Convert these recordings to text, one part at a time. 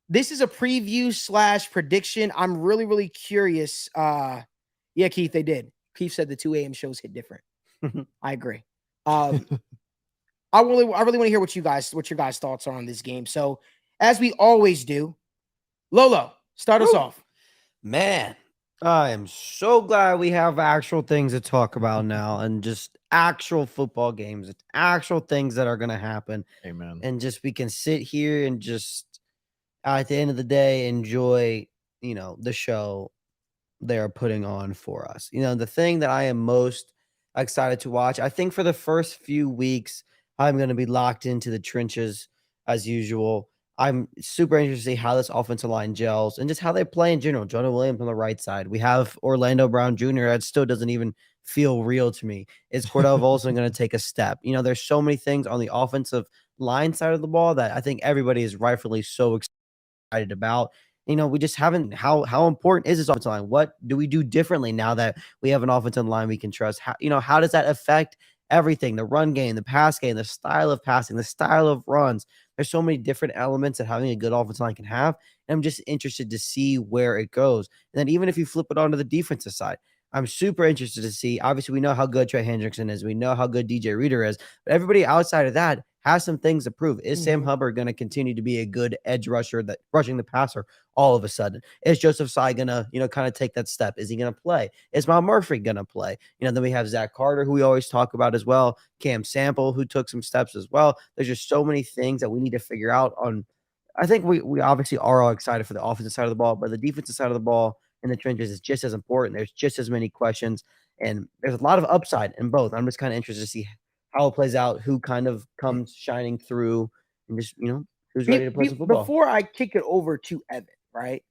this is a preview / prediction. I'm really, really curious. Yeah, Keith, they did. Keith said the 2 a.m. shows hit different. I agree. Um, I really want to hear what your guys' thoughts are on this game. So, as we always do, Lolo, start us Woo. off. Man, I am so glad we have actual things to talk about now and just actual football games. It's actual things that are going to happen. Amen. And just we can sit here and just at the end of the day enjoy, the show they are putting on for us. The thing that I am most excited to watch, I think for the first few weeks, I'm going to be locked into the trenches as usual. I'm super interested to see how this offensive line gels and just how they play in general. Jonah Williams on the right side. We have Orlando Brown Jr. That still doesn't even feel real to me. Is Cordell Volson going to take a step? There's so many things on the offensive line side of the ball that I think everybody is rightfully so excited about. We just haven't. How important is this offensive line? What do we do differently now that we have an offensive line we can trust? How does that affect everything? The run game, the pass game, the style of passing, the style of runs. There's so many different elements that having a good offensive line can have. And I'm just interested to see where it goes. And then even if you flip it onto the defensive side, I'm super interested to see. Obviously, we know how good Trey Hendrickson is. We know how good DJ Reader is. But everybody outside of that has some things to prove. Is Sam Hubbard going to continue to be a good edge rusher that rushing the passer all of a sudden? Is Joseph Tsai going to, kind of take that step? Is he going to play? Is Miles Murphy going to play? Then we have Zach Carter, who we always talk about as well. Cam Sample, who took some steps as well. There's just so many things that we need to figure out on. I think we obviously are all excited for the offensive side of the ball, but the defensive side of the ball in the trenches is just as important. There's just as many questions, and there's a lot of upside in both. I'm just kind of interested to see how it plays out, who kind of comes shining through, and just, who's ready to play some football. Before I kick it over to Evan, right?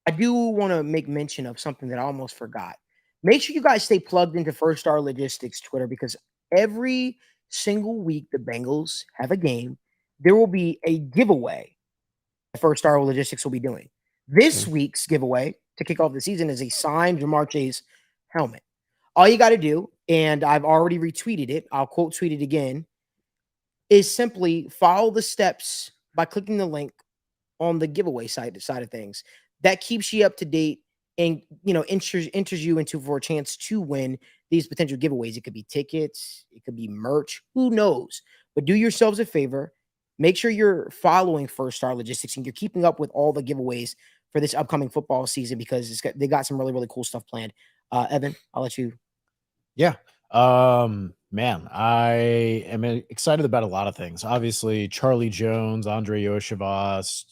I do want to make mention of something that I almost forgot. Make sure you guys stay plugged into First Star Logistics Twitter, because every single week the Bengals have a game, there will be a giveaway that First Star Logistics will be doing. This week's giveaway to kick off the season is a signed Jamar Chase helmet. All you got to do, and I've already retweeted it, I'll quote tweet it again, is simply follow the steps by clicking the link on the giveaway side of things. That keeps you up to date and, enters you into for a chance to win these potential giveaways. It could be tickets, it could be merch, who knows? But do yourselves a favor. Make sure you're following First Star Logistics and you're keeping up with all the giveaways for this upcoming football season, because they got some really, really cool stuff planned. Evan, I'll let you. Yeah. Man, I am excited about a lot of things. Obviously, Charlie Jones, Andre Yoshivas,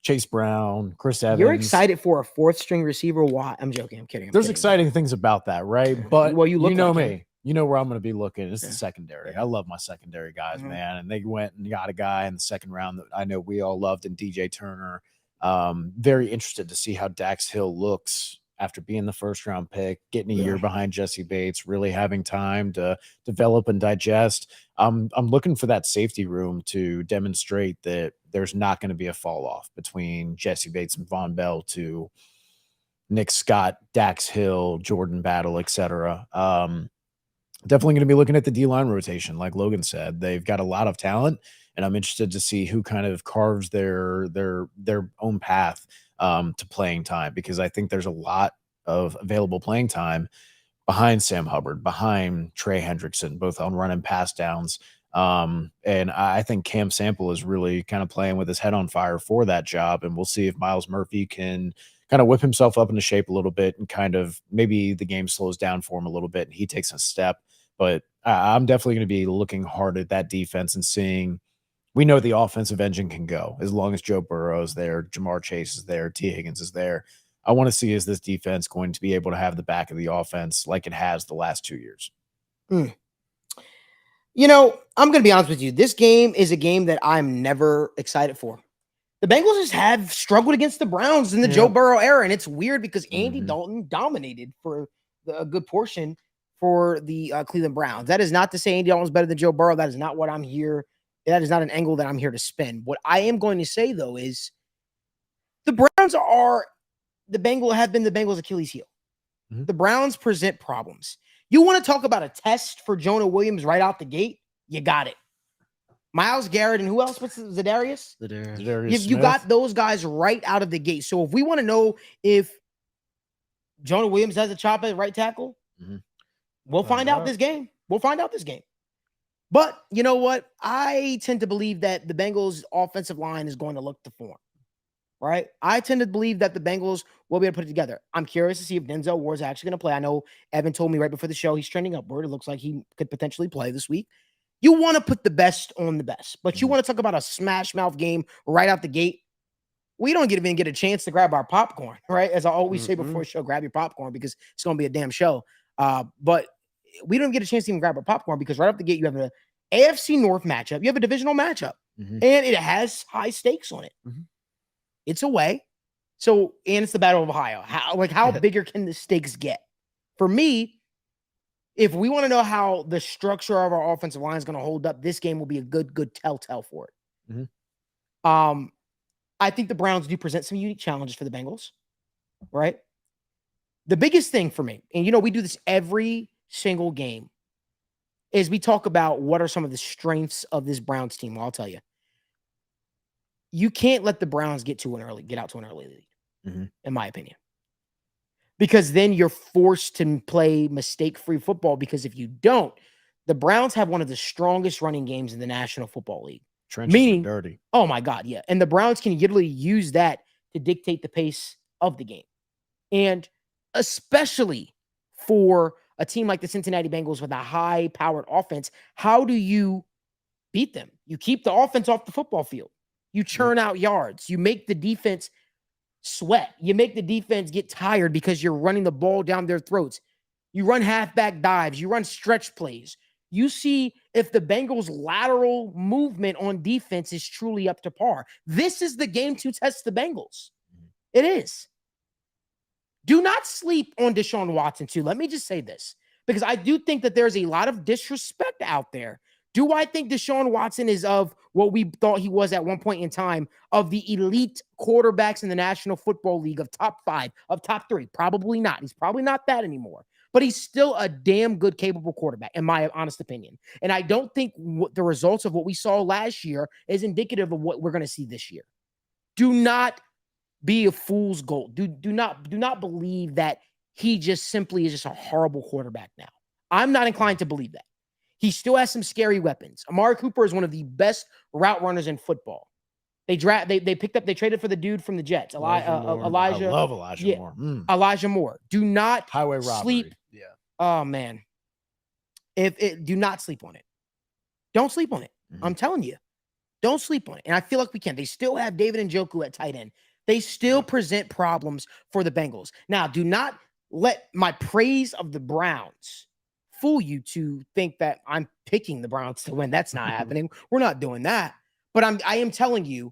Chase Brown, Chris Evans. You're excited for a fourth string receiver? Why? I'm joking. I'm kidding. There's exciting things about that, right? But well, you know like me. Him. You know where I'm going to be looking. It's the secondary. I love my secondary guys, man. And they went and got a guy in the second round that I know we all loved in DJ Turner. Very interested to see how Dax Hill looks after being the first round pick, getting a year behind Jesse Bates, really having time to develop and digest. I'm looking for that safety room to demonstrate that there's not going to be a fall off between Jesse Bates and Von Bell to Nick Scott, Dax Hill, Jordan Battle, etc. Definitely going to be looking at the D-line rotation. Like Logan said, they've got a lot of talent, and I'm interested to see who kind of carves their own path to playing time, because I think there's a lot of available playing time behind Sam Hubbard, behind Trey Hendrickson, both on run and pass downs. And I think Cam Sample is really kind of playing with his head on fire for that job, and we'll see if Miles Murphy can kind of whip himself up into shape a little bit and kind of maybe the game slows down for him a little bit and he takes a step. But I'm definitely going to be looking hard at that defense and seeing, we know the offensive engine can go as long as Joe Burrow is there, Jamar Chase is there, T. Higgins is there. I want to see, is this defense going to be able to have the back of the offense like it has the last 2 years? I'm going to be honest with you. This game is a game that I'm never excited for. The Bengals just have struggled against the Browns in the Joe Burrow era, and it's weird because Andy Dalton dominated for a good portion for the Cleveland Browns. That is not to say Andy Dalton's better than Joe Burrow. That is not what I'm here. That is not an angle that I'm here to spin. What I am going to say, though, is the Browns have been the Bengals' Achilles heel. The Browns present problems. You want to talk about a test for Jonah Williams right out the gate? You got it. Myles Garrett, and who else? What's Zadarius? You got those guys right out of the gate. So if we want to know if Jonah Williams has a chop at right tackle, we'll find out this game. We'll find out this game. But you know what? I tend to believe that the Bengals offensive line is going to look to form, right? I tend to believe that the Bengals will be able to put it together. I'm curious to see if Denzel Ward's actually going to play. I know Evan told me right before the show he's trending upward. It looks like he could potentially play this week. You want to put the best on the best, but you want to talk about a smash mouth game right out the gate. We don't even get a chance to grab our popcorn, right? As I always say before the show, grab your popcorn because it's going to be a damn show. But we don't get a chance to even grab our popcorn because right off the gate, you have an AFC North matchup. You have a divisional matchup, and it has high stakes on it. It's away. So, and it's the Battle of Ohio. How bigger can the stakes get? For me, if we want to know how the structure of our offensive line is going to hold up, this game will be a good telltale for it. I think the Browns do present some unique challenges for the Bengals, right? The biggest thing for me, and we do this every single game, is we talk about what are some of the strengths of this Browns team. Well, I'll tell you. You can't let the Browns get out to an early lead, in my opinion. Because then you're forced to play mistake-free football, because if you don't, the Browns have one of the strongest running games in the National Football League. Trenches are dirty. Oh, my God, yeah. And the Browns can literally use that to dictate the pace of the game. And especially for a team like the Cincinnati Bengals with a high-powered offense, how do you beat them? You keep the offense off the football field. You churn out yards. You make the defense sweat. You make the defense get tired because you're running the ball down their throats. You run halfback dives. You run stretch plays. You see if the Bengals' lateral movement on defense is truly up to par. This is the game to test the Bengals. It is. Do not sleep on Deshaun Watson, too. Let me just say this, because I do think that there's a lot of disrespect out there. Do I think Deshaun Watson is of what we thought he was at one point in time, of the elite quarterbacks in the National Football League, of top 5, of top 3? Probably not. He's probably not that anymore. But he's still a damn good, capable quarterback, in my honest opinion. And I don't think the results of what we saw last year is indicative of what we're going to see this year. Do not be a fool's gold. Do not believe that he just simply is just a horrible quarterback now. I'm not inclined to believe that. He still has some scary weapons. Amari Cooper is one of the best route runners in football. They traded for the dude from the Jets, Elijah. I love Elijah Moore. Elijah Moore. Do not highway robbery. Sleep. Yeah. Oh man. Do not sleep on it. Don't sleep on it. I'm telling you. Don't sleep on it. And I feel like we can. They still have David Njoku at tight end. They still present problems for the Bengals. Now, do not let my praise of the Browns fool you to think that I'm picking the Browns to win. That's not happening. We're not doing that. But I am telling you,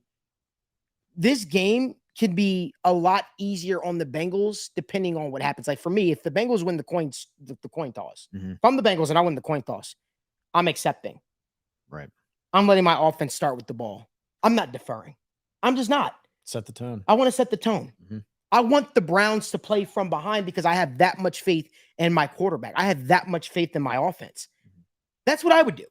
this game can be a lot easier on the Bengals depending on what happens. Like for me, if the Bengals win the coin toss, if I'm the Bengals and I win the coin toss, I'm accepting. Right. I'm letting my offense start with the ball. I'm not deferring. I'm just not. Set the tone. I want to set the tone. I want the Browns to play from behind because I have that much faith in my quarterback. I have that much faith in my offense. That's what I would do.